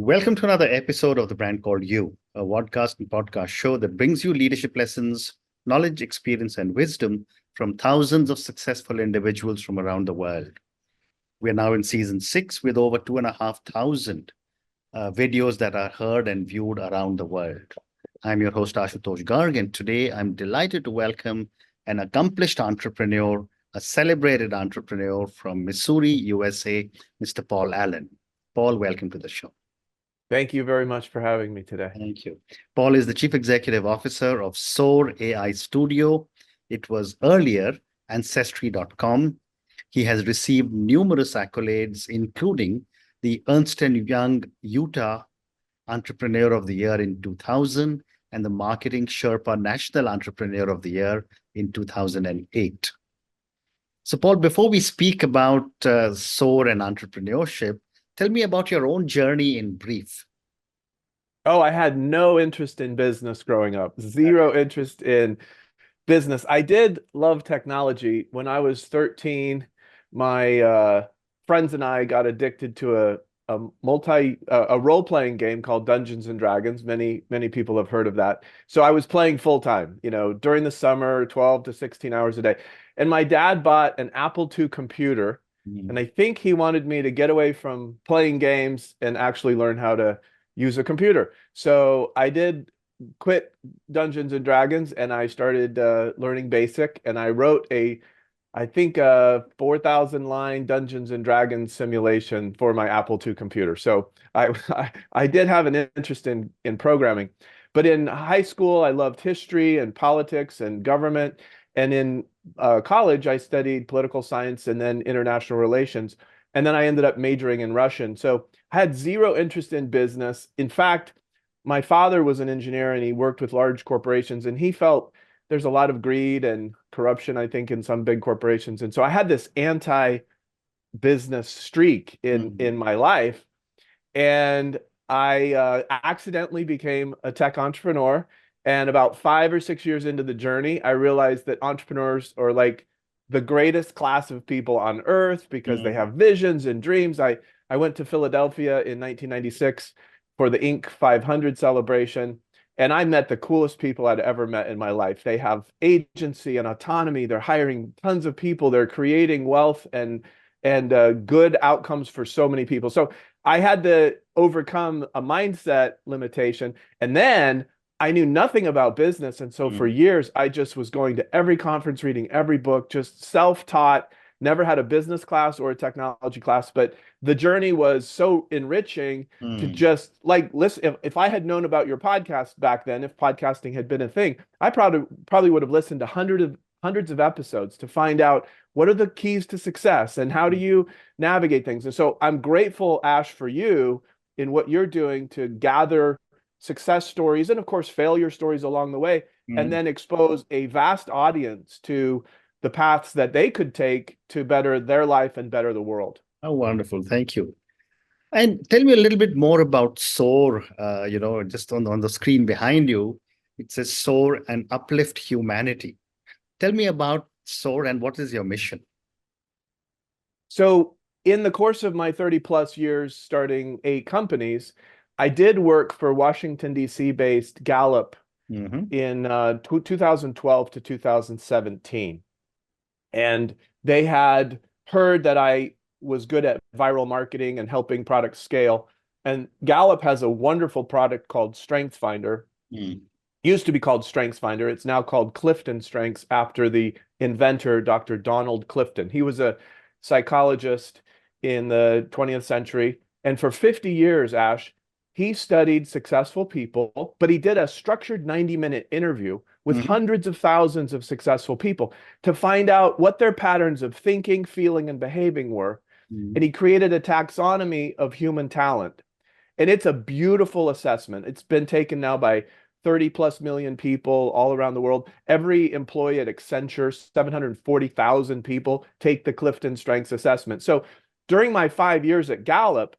Welcome to another episode of The Brand Called You, a podcast and podcast show that brings you leadership lessons, knowledge, experience, and wisdom from thousands of successful individuals from around the world. We're now in season 6 with over 2,500 videos that are heard and viewed around the world. I'm your host, Ashutosh Garg, and today I'm delighted to welcome an accomplished entrepreneur, a celebrated entrepreneur from Missouri, USA, Mr. Paul Allen. Paul, welcome to the show. Thank you very much for having me today. Thank you. Paul is the Chief Executive Officer of Soar AI Studio. It was earlier Ancestry.com. He has received numerous accolades, including the Ernst & Young Utah Entrepreneur of the Year in 2000 and the Marketing Sherpa National Entrepreneur of the Year in 2008. So, Paul, before we speak about Soar and entrepreneurship, tell me about your own journey in brief. Oh, I had no interest in business growing up, zero interest in business. I did love technology. When I was 13, my friends and I got addicted to a role-playing game called Dungeons and Dragons. Many people have heard of that. So I was playing full time, during the summer, 12 to 16 hours a day. And my dad bought an Apple II computer. And I think he wanted me to get away from playing games and actually learn how to use a computer. So I did quit Dungeons and Dragons and I started learning BASIC, and I wrote a 4,000 line Dungeons and Dragons simulation for my Apple II computer. So I did have an interest in programming. But in high school, I loved history and politics and government. And in college, I studied political science and then international relations. And then I ended up majoring in Russian. So I had zero interest in business. In fact, my father was an engineer and he worked with large corporations, and he felt there's a lot of greed and corruption, I think, in some big corporations. And so I had this anti-business streak in my life. And I accidentally became a tech entrepreneur. And about 5 or 6 years into the journey, I realized that entrepreneurs are like the greatest class of people on earth because they have visions and dreams. I went to Philadelphia in 1996 for the Inc. 500 celebration, and I met the coolest people I'd ever met in my life. They have agency and autonomy. They're hiring tons of people. They're creating wealth and good outcomes for so many people. So I had to overcome a mindset limitation, and then I knew nothing about business. And so for years, I just was going to every conference, reading every book, just self-taught, never had a business class or a technology class. But the journey was so enriching to just like listen. If I had known about your podcast back then, if podcasting had been a thing, I probably would have listened to hundreds of episodes to find out what are the keys to success and how do you navigate things. And so I'm grateful, Ash, for you in what you're doing to gather success stories and of course failure stories along the way, and then expose a vast audience to the paths that they could take to better their life and better the world. Oh, wonderful. Thank you. And tell me a little bit more about Soar. Just on the screen behind you, it says Soar and Uplift Humanity. Tell me about Soar and what is your mission? So in the course of my 30 plus years starting 8 companies, I did work for Washington, D.C. based Gallup in 2012 to 2017. And they had heard that I was good at viral marketing and helping products scale. And Gallup has a wonderful product called StrengthsFinder. Used to be called StrengthsFinder. It's now called Clifton Strengths after the inventor, Dr. Donald Clifton. He was a psychologist in the 20th century. And for 50 years, Ash, he studied successful people, but he did a structured 90-minute interview with hundreds of thousands of successful people to find out what their patterns of thinking, feeling, and behaving were. And he created a taxonomy of human talent. And it's a beautiful assessment. It's been taken now by 30 plus million people all around the world. Every employee at Accenture, 740,000 people take the Clifton Strengths Assessment. So during my 5 years at Gallup,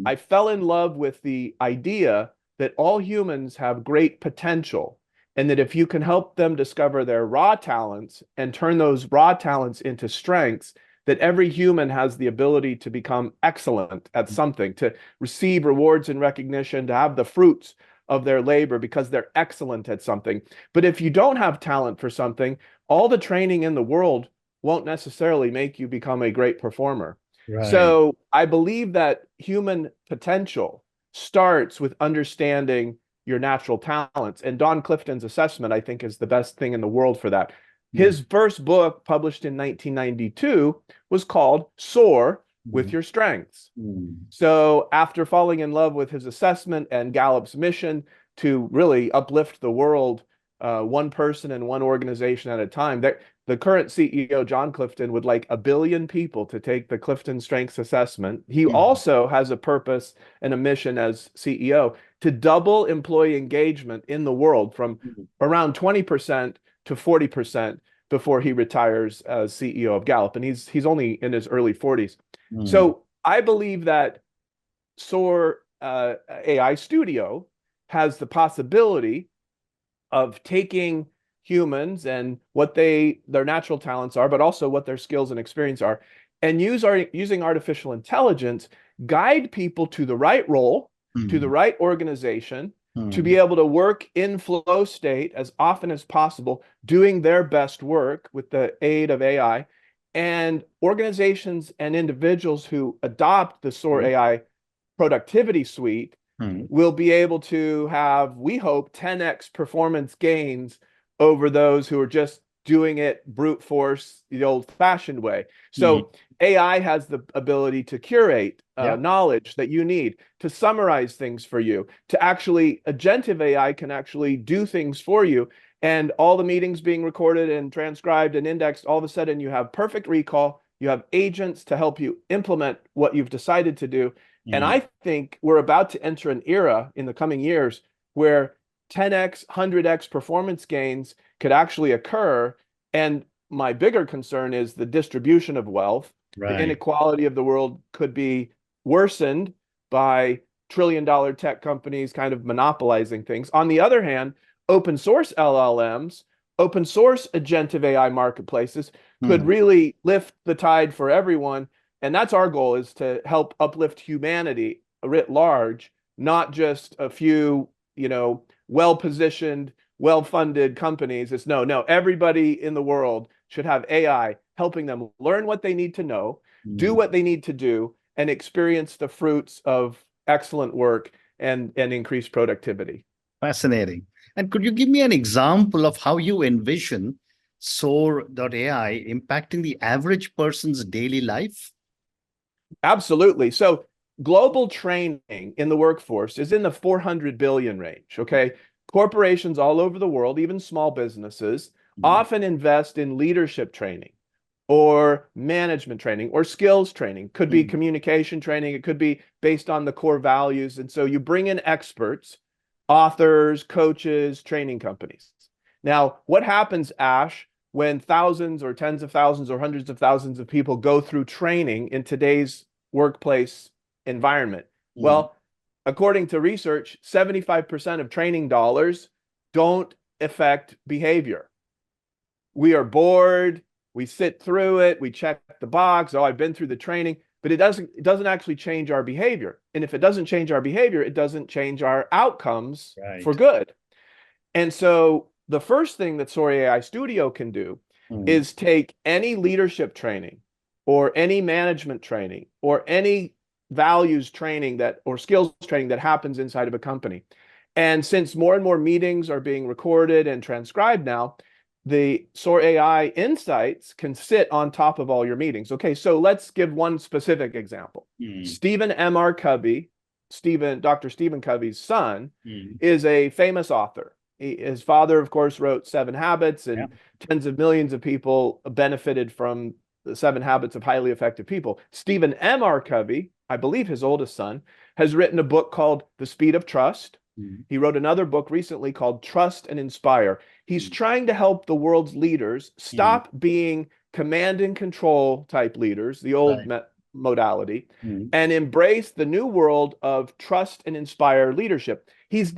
I fell in love with the idea that all humans have great potential, and that if you can help them discover their raw talents and turn those raw talents into strengths, that every human has the ability to become excellent at something, to receive rewards and recognition, to have the fruits of their labor because they're excellent at something. But if you don't have talent for something, all the training in the world won't necessarily make you become a great performer. Right. So I believe that human potential starts with understanding your natural talents. And Don Clifton's assessment, I think, is the best thing in the world for that. Mm, His first book, published in 1992, was called Soar with mm, Your Strengths. mm, So after falling in love with his assessment and Gallup's mission to really uplift the world, one person and one organization at a time, the current CEO, John Clifton, would like 1 billion people to take the Clifton Strengths Assessment. He mm, also has a purpose and a mission as CEO to double employee engagement in the world from mm, around 20% to 40% before he retires as CEO of Gallup. And he's only in his early 40s. mm, So I believe that Soar AI Studio has the possibility of taking humans and what their natural talents are, but also what their skills and experience are, and using artificial intelligence, guide people to the right role, to the mm, right organization, to be mm, able to work in flow state as often as possible, doing their best work with the aid of AI. And organizations and individuals who adopt the Soar mm, AI productivity suite mm, will be able to have, we hope, 10x performance gains over those who are just doing it brute force the old fashioned way. mm. So AI has the ability to curate Yeah. knowledge that you need, to summarize things for you, to actually, agentive AI can actually do things for you. And all the meetings being recorded and transcribed and indexed, all of a sudden you have perfect recall. You have agents to help you implement what you've decided to do. And Mm. I think we're about to enter an era in the coming years where 10x, 100x performance gains could actually occur. And my bigger concern is the distribution of wealth. The Right. inequality of the world could be worsened by trillion-dollar tech companies kind of monopolizing things. On the other hand, open source LLMs, open source agentive AI marketplaces could Mm. really lift the tide for everyone. And that's our goal, is to help uplift humanity writ large, not just a few, well-positioned, well-funded companies. It's no, everybody in the world should have AI helping them learn what they need to know, do Mm. what they need to do, and experience the fruits of excellent work and increased productivity. Fascinating. And could you give me an example of how you envision Soar AI impacting the average person's daily life? Absolutely. So global training in the workforce is in the 400 billion range. Okay. Corporations all over the world, even small businesses, Mm. often invest in leadership training or management training or skills training. Could be Mm. communication training. It could be based on the core values. And so you bring in experts, authors, coaches, training companies. Now, what happens, Ash, when thousands or tens of thousands or hundreds of thousands of people go through training in today's workplace environment? Mm. Well, according to research, 75% of training dollars don't affect behavior. We are bored, we sit through it, we check the box, oh, I've been through the training, but it doesn't actually change our behavior. And if it doesn't change our behavior, it doesn't change our outcomes for Right. good. And so the first thing that Soar AI Studio can do Mm. is take any leadership training or any management training or any values training that or skills training that happens inside of a company. And since more and more meetings are being recorded and transcribed now, the Soar AI insights can sit on top of all your meetings. Okay, so let's give one specific example. Mm. Stephen M.R. Covey, Dr. Stephen Covey's son, Mm. is a famous author. His father, of course, wrote Seven Habits, Yeah. and tens of millions of people benefited from the Seven Habits of Highly Effective People. Stephen M.R. Covey, I believe his oldest son, has written a book called The Speed of Trust. Mm. He wrote another book recently called Trust and Inspire. He's Mm. trying to help the world's leaders Mm. stop being command and control type leaders, the old Right. modality, Mm. and embrace the new world of trust and inspire leadership. He's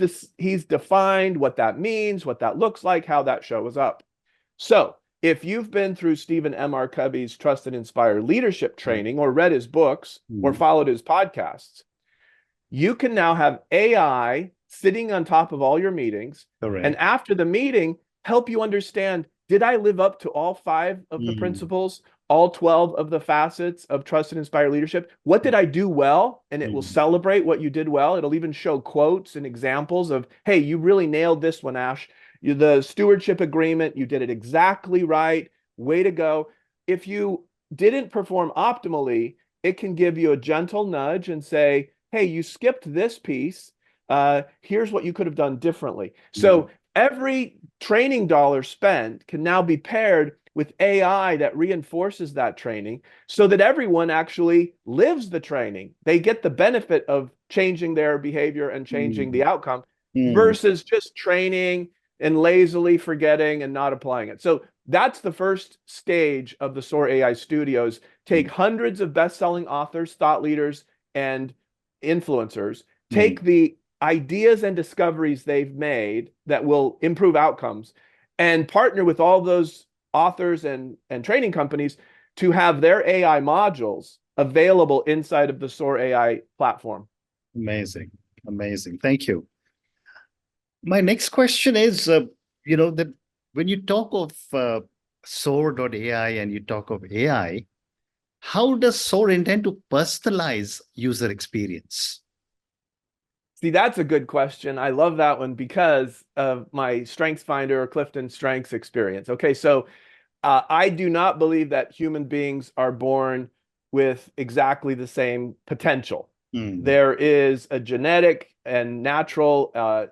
defined what that means, what that looks like, how that shows up. So if you've been through Stephen M. R. Covey's Trust and Inspire leadership training, or read his books, or followed his podcasts, you can now have AI sitting on top of all your meetings. Correct. And after the meeting, help you understand, did I live up to all 5 of the principles, all 12 of the facets of trust and inspire leadership? What did I do well? And it will celebrate what you did well. It'll even show quotes and examples of, hey, you really nailed this one, Ash. The stewardship agreement, you did it exactly right. Way to go. If you didn't perform optimally, it can give you a gentle nudge and say, hey, you skipped this piece. Here's what you could have done differently. So every training dollar spent can now be paired with AI that reinforces that training so that everyone actually lives the training. They get the benefit of changing their behavior and changing the outcome versus just training and lazily forgetting and not applying it. So that's the first stage of the Soar AI Studios. Take hundreds of best-selling authors, thought leaders, and influencers, take the ideas and discoveries they've made that will improve outcomes, and partner with all those authors and training companies to have their AI modules available inside of the Soar AI platform. Amazing. Amazing. Thank you. My next question is, that when you talk of Soar.ai and you talk of AI, how does Soar intend to personalize user experience? See, that's a good question. I love that one because of my StrengthsFinder or Clifton Strengths experience. Okay, so I do not believe that human beings are born with exactly the same potential. There is a genetic and natural,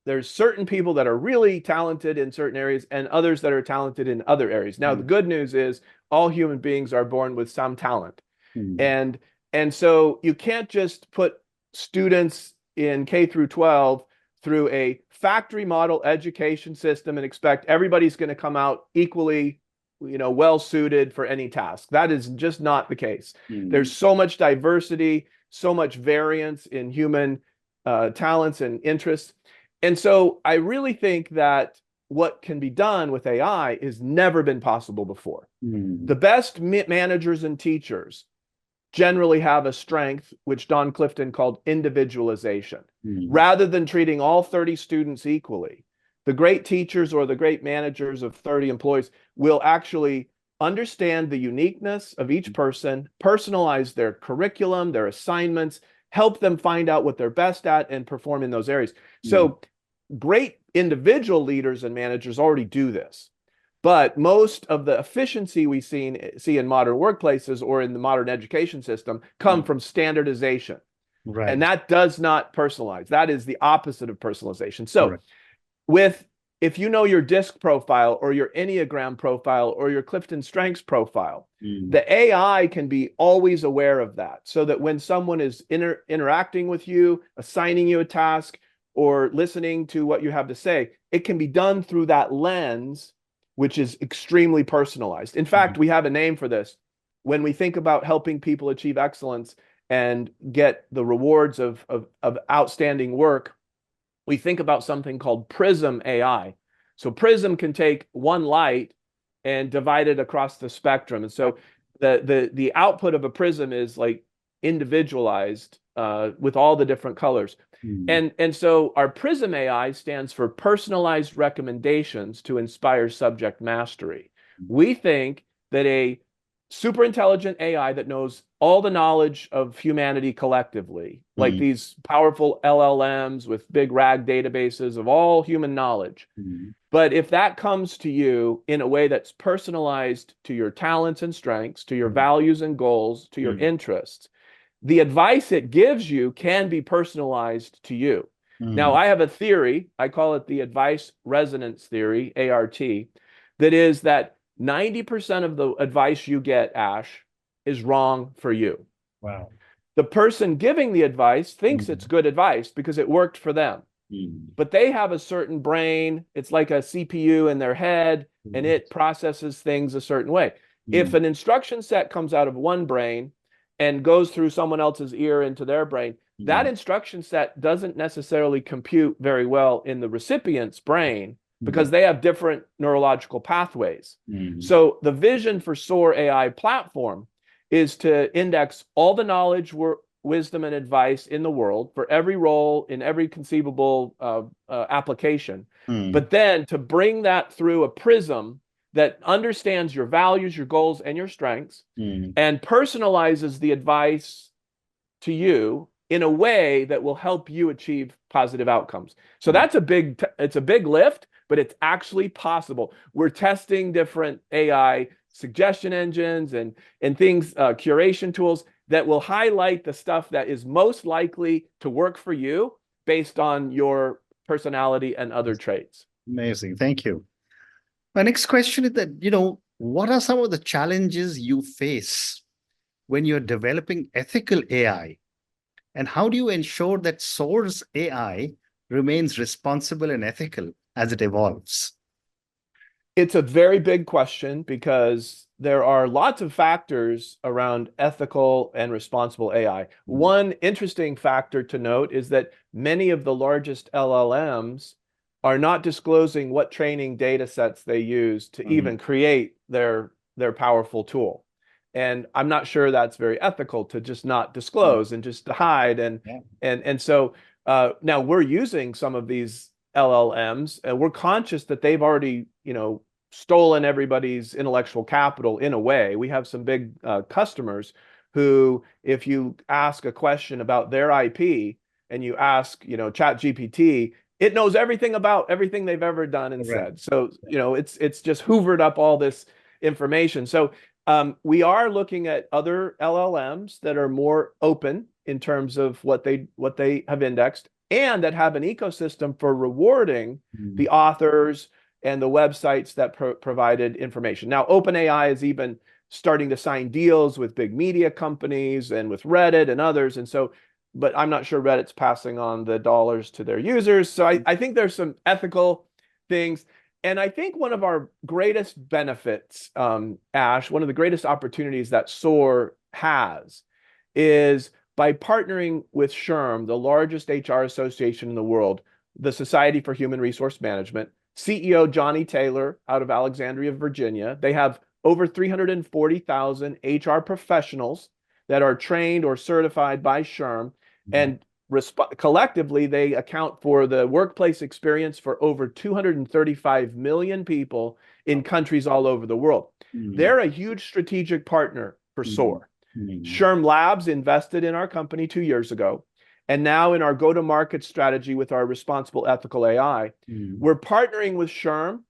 there's certain people that are really talented in certain areas and others that are talented in other areas. Now, the good news is all human beings are born with some talent. And so you can't just put students in K through 12 through a factory model education system and expect everybody's going to come out equally, well suited for any task. That is just not the case. There's so much diversity, so much variance in human talents and interests. And so I really think that what can be done with AI has never been possible before. The best managers and teachers generally have a strength, which Don Clifton called individualization. Rather than treating all 30 students equally, the great teachers or the great managers of 30 employees will actually understand the uniqueness of each person, personalize their curriculum, their assignments, help them find out what they're best at and perform in those areas. So great individual leaders and managers already do this. But most of the efficiency we see in modern workplaces or in the modern education system come from standardization. Right. And that does not personalize. That is the opposite of personalization. So if you know your DISC profile or your Enneagram profile or your Clifton Strengths profile, the AI can be always aware of that so that when someone is interacting with you, assigning you a task, or listening to what you have to say, it can be done through that lens, which is extremely personalized. In fact, we have a name for this. When we think about helping people achieve excellence and get the rewards of outstanding work, we think about something called Prism AI. So Prism can take one light and divide it across the spectrum. And so the output of a prism is like individualized with all the different colors. And so our Prism AI stands for personalized recommendations to inspire subject mastery. We think that a super intelligent AI that knows all the knowledge of humanity collectively, like these powerful LLMs with big RAG databases of all human knowledge. But if that comes to you in a way that's personalized to your talents and strengths, to your values and goals, to your interests, the advice it gives you can be personalized to you. Now, I have a theory, I call it the advice resonance theory, ART, that is that 90% of the advice you get, Ash, is wrong for you. Wow. The person giving the advice thinks it's good advice because it worked for them. But they have a certain brain, it's like a CPU in their head, and it processes things a certain way. If an instruction set comes out of one brain and goes through someone else's ear into their brain, that instruction set doesn't necessarily compute very well in the recipient's brain, because they have different neurological pathways. Mm. So the vision for Soar AI platform is to index all the knowledge, wisdom, and advice in the world for every role in every conceivable application, but then to bring that through a prism that understands your values, your goals, and your strengths, and personalizes the advice to you in a way that will help you achieve positive outcomes. So that's it's a big lift, but it's actually possible. We're testing different AI suggestion engines and things, curation tools that will highlight the stuff that is most likely to work for you based on your personality and other traits. Amazing. Thank you. My next question is that, what are some of the challenges you face when you're developing ethical AI? And how do you ensure that Sour's AI remains responsible and ethical as it evolves? It's a very big question because there are lots of factors around ethical and responsible AI. One interesting factor to note is that many of the largest LLMs are not disclosing what training data sets they use to even create their powerful tool. And I'm not sure that's very ethical to just not disclose and just to hide. And so now we're using some of these LLMs, and we're conscious that they've already, stolen everybody's intellectual capital in a way. We have some big customers who, if you ask a question about their IP and you ask, ChatGPT, it knows everything about everything they've ever done and said. So, it's just hoovered up all this information. So we are looking at other LLMs that are more open in terms of what they have indexed, and that have an ecosystem for rewarding the authors and the websites that provided information. Now, OpenAI is even starting to sign deals with big media companies and with Reddit and others. And so, but I'm not sure Reddit's passing on the dollars to their users. So I think there's some ethical things. And I think one of our greatest benefits, Ash, one of the greatest opportunities that SOAR has is by partnering with SHRM, the largest HR association in the world, the Society for Human Resource Management, CEO Johnny Taylor out of Alexandria, Virginia. They have over 340,000 HR professionals that are trained or certified by SHRM, and collectively, they account for the workplace experience for over 235 million people in countries all over the world. They're a huge strategic partner for SOAR. SHRM Labs invested in our company 2 years ago. And now in our go-to-market strategy with our responsible ethical AI, we're partnering with SHRM.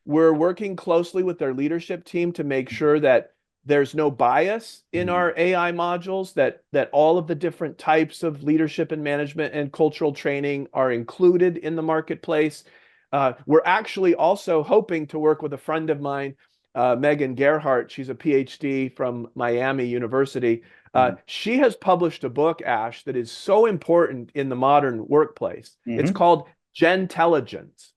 We're working closely with their leadership team to make sure that there's no bias in our AI modules, that all of the different types of leadership and management and cultural training are included in the marketplace. We're actually also hoping to work with a friend of mine, Megan Gerhardt. She's a PhD from Miami University. She has published a book, Ash, that is so important in the modern workplace. It's called Gentelligence.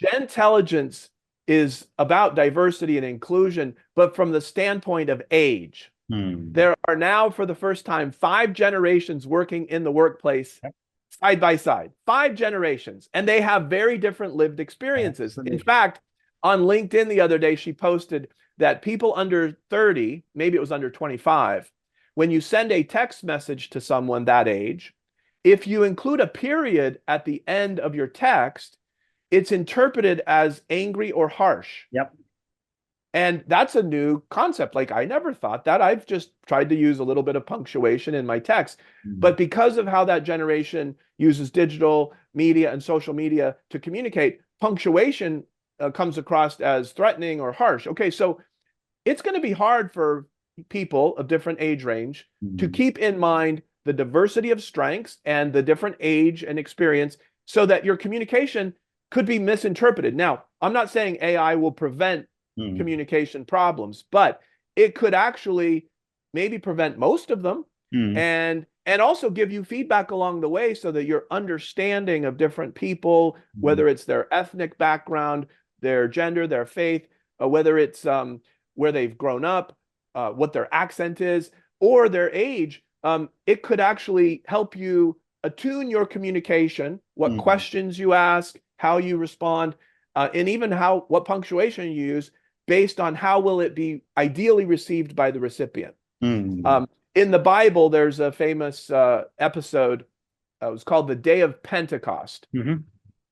Gentelligence is about diversity and inclusion, but from the standpoint of age. There are now, for the first time, 5 generations working in the workplace side by side. 5 generations. And they have very different lived experiences. Absolutely. In fact, on LinkedIn the other day, she posted that people under 30, maybe it was under 25, when you send a text message to someone that age, if you include a period at the end of your text, it's interpreted as angry or harsh. And that's a new concept. Like, I never thought that. I've just tried to use a little bit of punctuation in my text. But because of how that generation uses digital media and social media to communicate, punctuation comes across as threatening or harsh. Okay, so it's going to be hard for people of different age range to keep in mind the diversity of strengths and the different age and experience, so that your communication could be misinterpreted. Now, I'm not saying AI will prevent communication problems, but it could actually maybe prevent most of them, and also give you feedback along the way, so that your understanding of different people, whether it's their ethnic background, their gender, their faith, whether it's where they've grown up, what their accent is, or their age, it could actually help you attune your communication, what questions you ask, how you respond. and even what punctuation you use based on how will it be ideally received by the recipient. In the Bible, there's a famous episode. It was called the Day of Pentecost.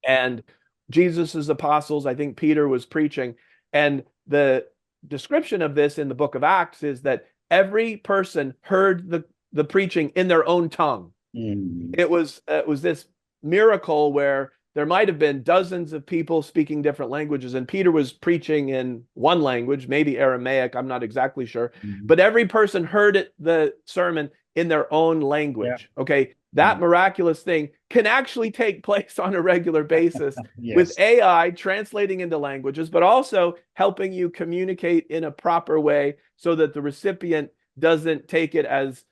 And Jesus's apostles, I think Peter was preaching. And the description of this in the book of Acts is that every person heard the preaching in their own tongue. It was this miracle where there might have been dozens of people speaking different languages, and Peter was preaching in one language, maybe Aramaic, I'm not exactly sure, but every person heard the sermon in their own language. Okay, that miraculous thing can actually take place on a regular basis with AI translating into languages, but also helping you communicate in a proper way so that the recipient doesn't take it as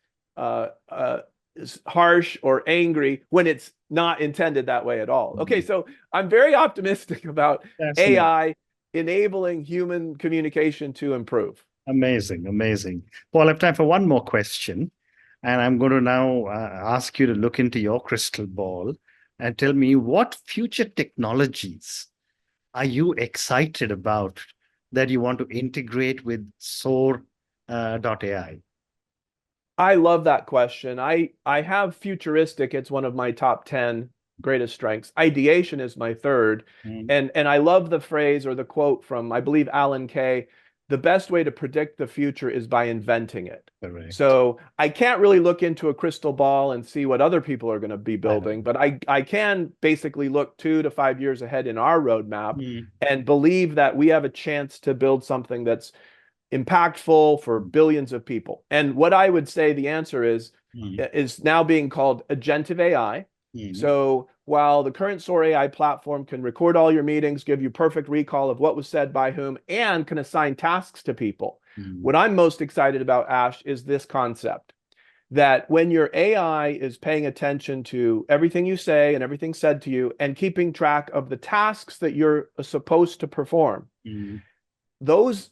harsh or angry when it's not intended that way at all. Okay, so I'm very optimistic about AI enabling human communication to improve. Amazing, amazing. Paul, I have time for one more question. And I'm going to now ask you to look into your crystal ball and tell me what future technologies are you excited about that you want to integrate with Soar AI? I love that question. I have futuristic. It's one of my top 10 greatest strengths. Ideation is my third. And I love the phrase or the quote from, I believe, Alan Kay. The best way to predict the future is by inventing it. Correct. So I can't really look into a crystal ball and see what other people are going to be building, but I can basically look 2 to 5 years ahead in our roadmap and believe that we have a chance to build something that's impactful for billions of people. And what I would say the answer is now being called agentive AI. So while the current Soar AI platform can record all your meetings, give you perfect recall of what was said by whom, and can assign tasks to people, what I'm most excited about, Ash, is this concept that when your AI is paying attention to everything you say and everything said to you and keeping track of the tasks that you're supposed to perform, the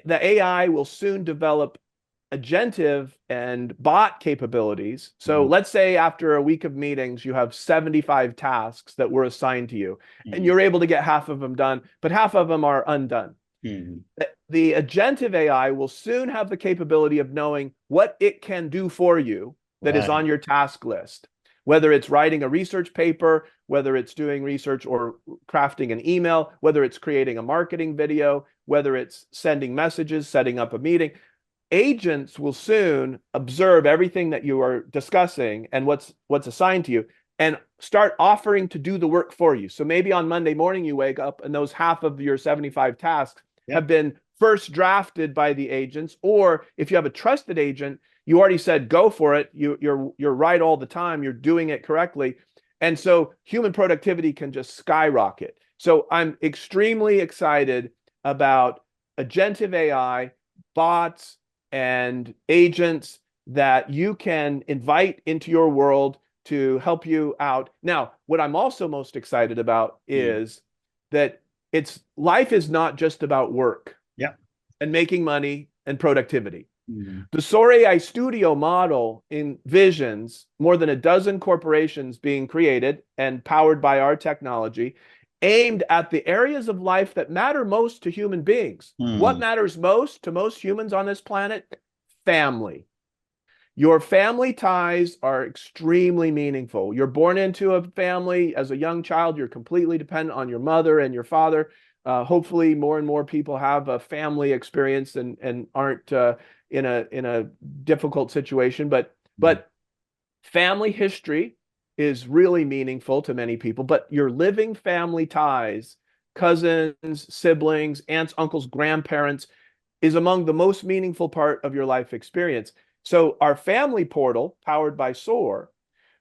AI will soon develop agentive and bot capabilities. So let's say after a week of meetings, you have 75 tasks that were assigned to you, and you're able to get half of them done, but half of them are undone. The agentive AI will soon have the capability of knowing what it can do for you that is on your task list, whether it's writing a research paper, whether it's doing research or crafting an email, whether it's creating a marketing video, whether it's sending messages, setting up a meeting. Agents will soon observe everything that you are discussing and what's assigned to you and start offering to do the work for you. So maybe on Monday morning you wake up and those half of your 75 tasks have been first drafted by the agents, or if you have a trusted agent, you already said go for it. You're right all the time. You're doing it correctly, and so human productivity can just skyrocket. So I'm extremely excited about agentive AI, bots, and agents that you can invite into your world to help you out. Now, what I'm also most excited about is that life is not just about work and making money and productivity. The Soar AI Studio model envisions more than a dozen corporations being created and powered by our technology, aimed at the areas of life that matter most to human beings. What matters most to most humans on this planet? Family. Your family ties are extremely meaningful. You're born into a family as a young child. You're completely dependent on your mother and your father. Hopefully, more and more people have a family experience and aren't in a difficult situation. But family history is really meaningful to many people. But your living family ties, cousins, siblings, aunts, uncles, grandparents, is among the most meaningful part of your life experience. So our family portal, powered by Soar,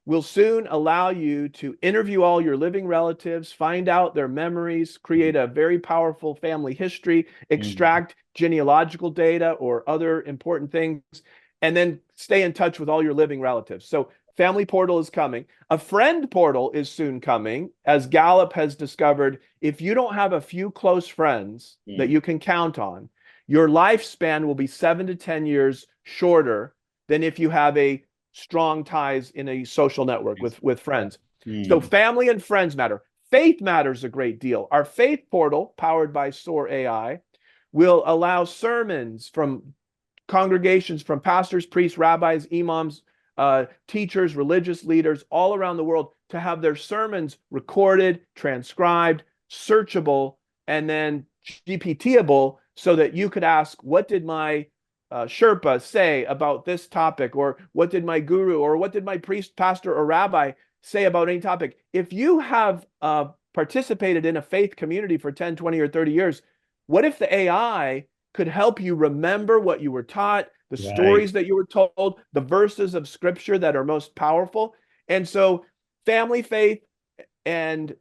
will soon allow you to interview all your living relatives, find out their memories, create a very powerful family history, extract genealogical data or other important things, and then stay in touch with all your living relatives. So family portal is coming. A friend portal is soon coming. As Gallup has discovered, if you don't have a few close friends that you can count on, your lifespan will be 7 to 10 years shorter than if you have a strong ties in a social network with friends. So family and friends matter. Faith matters a great deal. Our faith portal, powered by Soar AI, will allow sermons from congregations, from pastors, priests, rabbis, imams, teachers, religious leaders all around the world to have their sermons recorded, transcribed, searchable, and then GPTable, so that you could ask, what did my Sherpa say about this topic? Or what did my guru, or what did my priest, pastor, or rabbi say about any topic? If you have participated in a faith community for 10, 20, or 30 years, what if the AI could help you remember what you were taught, the stories that you were told, the verses of scripture that are most powerful? And so family, faith, and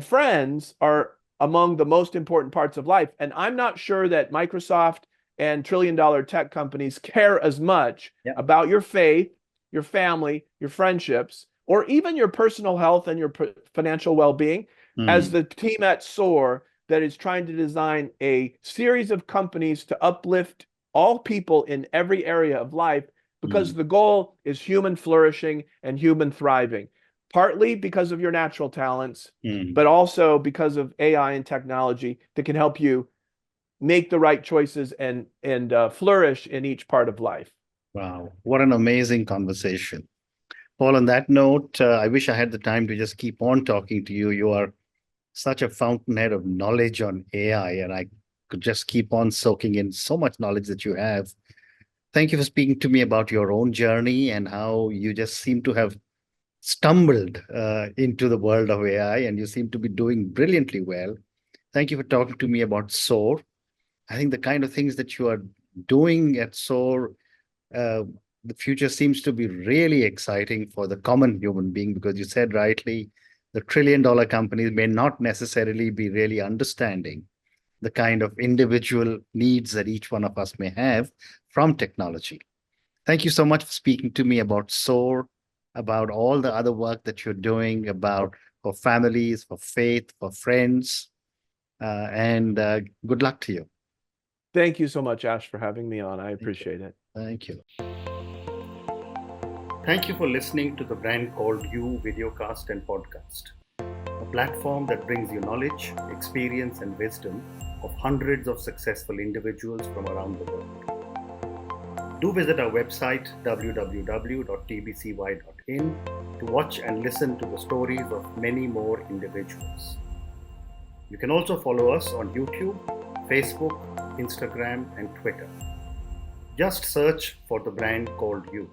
friends are among the most important parts of life. And I'm not sure that Microsoft and trillion-dollar tech companies care as much about your faith, your family, your friendships, or even your personal health and your financial well-being as the team at Soar that is trying to design a series of companies to uplift all people in every area of life, because the goal is human flourishing and human thriving, partly because of your natural talents, but also because of AI and technology that can help you make the right choices and flourish in each part of life. Wow, what an amazing conversation. Paul, on that note, I wish I had the time to just keep on talking to you. You are such a fountainhead of knowledge on AI, and I could just keep on soaking in so much knowledge that you have. Thank you for speaking to me about your own journey and how you just seem to have stumbled into the world of AI, and you seem to be doing brilliantly well. Thank you for talking to me about SOAR. I think the kind of things that you are doing at SOAR, the future seems to be really exciting for the common human being, because you said rightly, the trillion-dollar companies may not necessarily be really understanding the kind of individual needs that each one of us may have from technology. Thank you so much for speaking to me about SOAR, about all the other work that you're doing, about for families, for faith, for friends, and good luck to you. Thank you so much, Ash, for having me on. I appreciate it. Thank you. Thank you for listening to the Brand Called You videocast and podcast, a platform that brings you knowledge, experience, and wisdom of hundreds of successful individuals from around the world. Do visit our website www.tbcy.in to watch and listen to the stories of many more individuals. You can also follow us on YouTube, Facebook, Instagram, and Twitter. Just search for the Brand Called You.